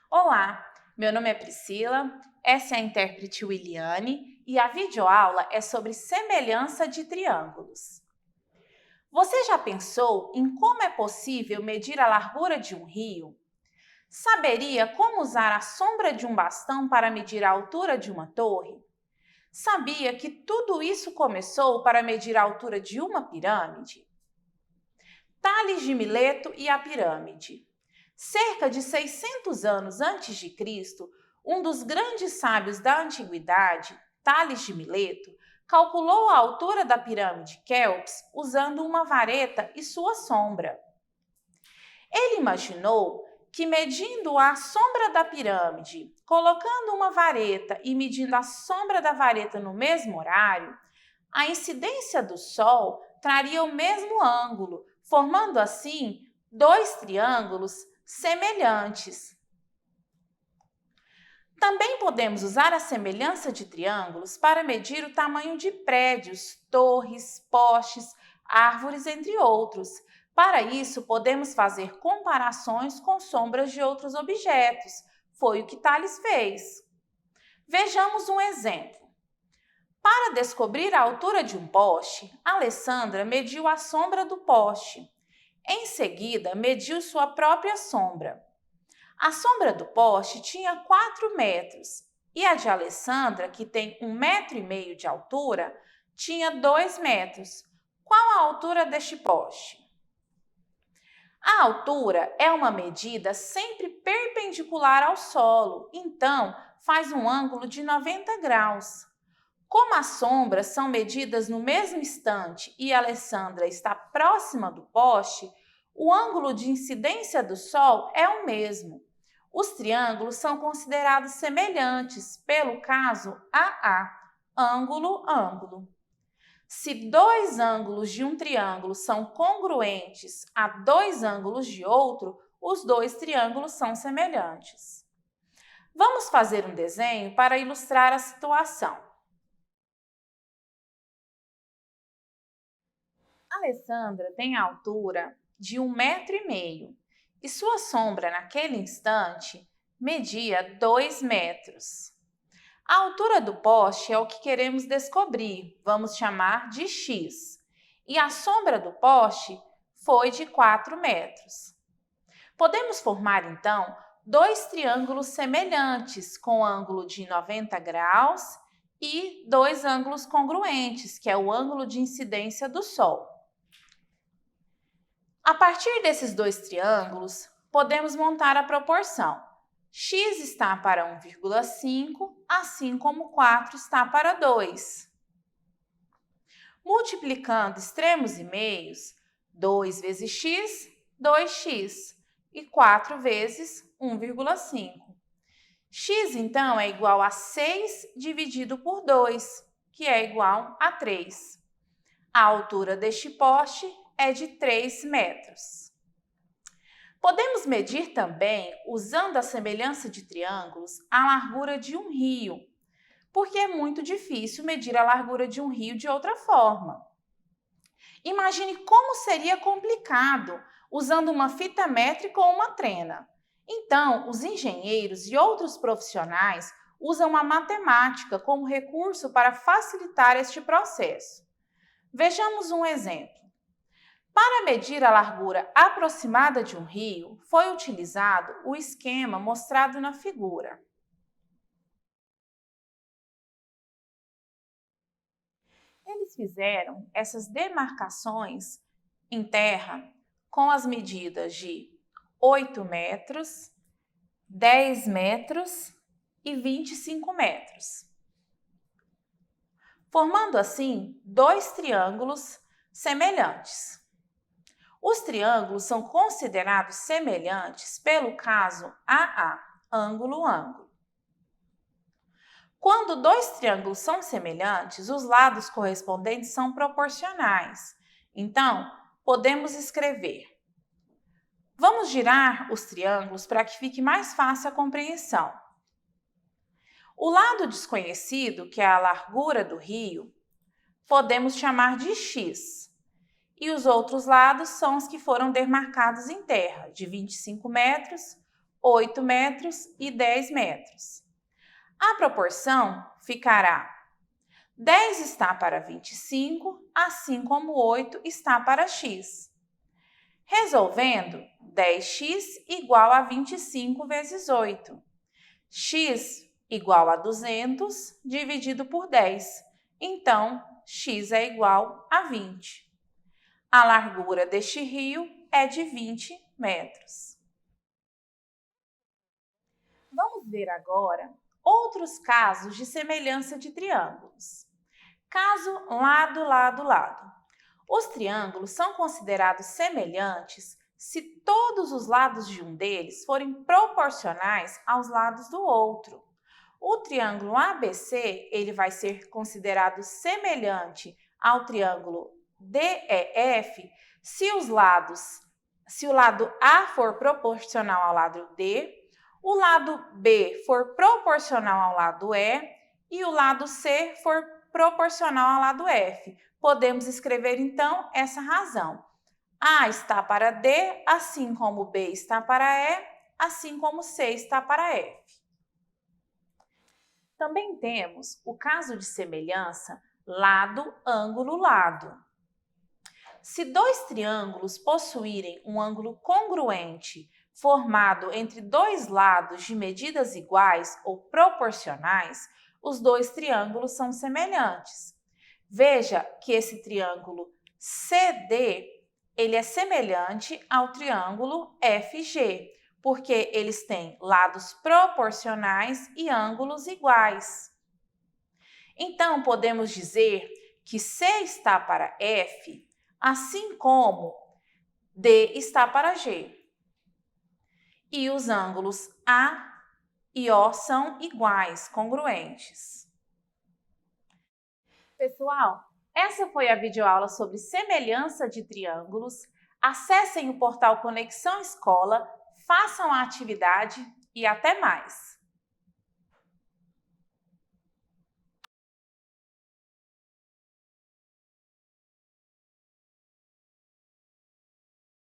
Olá, meu nome é Priscila, essa é a intérprete Williane e a videoaula é sobre semelhança de triângulos. Você já pensou em como é possível medir a largura de um rio? Saberia como usar a sombra de um bastão para medir a altura de uma torre? Sabia que tudo isso começou para medir a altura de uma pirâmide? Tales de Mileto e a pirâmide. Cerca de 600 anos antes de Cristo, um dos grandes sábios da antiguidade, Tales de Mileto, calculou a altura da pirâmide Quéops usando uma vareta e sua sombra. Ele imaginou que medindo a sombra da pirâmide, colocando uma vareta e medindo a sombra da vareta no mesmo horário, a incidência do Sol traria o mesmo ângulo, formando assim dois triângulos semelhantes. Também podemos usar a semelhança de triângulos para medir o tamanho de prédios, torres, postes, árvores, entre outros. Para isso, podemos fazer comparações com sombras de outros objetos. Foi o que Tales fez. Vejamos um exemplo. Para descobrir a altura de um poste, Alessandra mediu a sombra do poste. Em seguida, mediu sua própria sombra. A sombra do poste tinha 4 metros e a de Alessandra, que tem 1,5 metro de altura, tinha 2 metros. Qual a altura deste poste? A altura é uma medida sempre perpendicular ao solo, então faz um ângulo de 90 graus. Como as sombras são medidas no mesmo instante e a Alessandra está próxima do poste, o ângulo de incidência do Sol é o mesmo. Os triângulos são considerados semelhantes pelo caso AA, ângulo-ângulo. Se dois ângulos de um triângulo são congruentes a dois ângulos de outro, os dois triângulos são semelhantes. Vamos fazer um desenho para ilustrar a situação. Alessandra tem a altura de 1,5 metro e sua sombra naquele instante media 2 metros. A altura do poste é o que queremos descobrir, vamos chamar de x, e a sombra do poste foi de 4 metros. Podemos formar então dois triângulos semelhantes com ângulo de 90 graus e dois ângulos congruentes, que é o ângulo de incidência do Sol. A partir desses dois triângulos, podemos montar a proporção. X está para 1,5, assim como 4 está para 2. Multiplicando extremos e meios, 2 vezes x, 2x, e 4 vezes 1,5. X, então, é igual a 6 dividido por 2, que é igual a 3. A altura deste poste é de 3 metros. Podemos medir também, usando a semelhança de triângulos, a largura de um rio, porque é muito difícil medir a largura de um rio de outra forma. Imagine como seria complicado usando uma fita métrica ou uma trena. Então, os engenheiros e outros profissionais usam a matemática como recurso para facilitar este processo. Vejamos um exemplo. Para medir a largura aproximada de um rio, foi utilizado o esquema mostrado na figura. Eles fizeram essas demarcações em terra com as medidas de 8 metros, 10 metros e 25 metros, formando assim dois triângulos semelhantes. Os triângulos são considerados semelhantes pelo caso AA, ângulo-ângulo. Quando dois triângulos são semelhantes, os lados correspondentes são proporcionais. Então, podemos escrever. Vamos girar os triângulos para que fique mais fácil a compreensão. O lado desconhecido, que é a largura do rio, podemos chamar de x. E os outros lados são os que foram demarcados em terra, de 25 metros, 8 metros e 10 metros. A proporção ficará 10 está para 25, assim como 8 está para x. Resolvendo, 10x igual a 25 vezes 8. X igual a 200 dividido por 10. Então, x é igual a 20. A largura deste rio é de 20 metros. Vamos ver agora outros casos de semelhança de triângulos. Caso lado, lado, lado. Os triângulos são considerados semelhantes se todos os lados de um deles forem proporcionais aos lados do outro. O triângulo ABC, ele vai ser considerado semelhante ao triângulo DEF se o lado A for proporcional ao lado D, o lado B for proporcional ao lado E e o lado C for proporcional ao lado F. Podemos escrever, então, essa razão. A está para D, assim como B está para E, assim como C está para F. Também temos o caso de semelhança lado, ângulo, lado. Se dois triângulos possuírem um ângulo congruente formado entre dois lados de medidas iguais ou proporcionais, os dois triângulos são semelhantes. Veja que esse triângulo CD, ele é semelhante ao triângulo FG, porque eles têm lados proporcionais e ângulos iguais. Então, podemos dizer que C está para F, assim como D está para G. E os ângulos A e O são iguais, congruentes. Pessoal, essa foi a videoaula sobre semelhança de triângulos. Acessem o portal Conexão Escola, façam a atividade e até mais!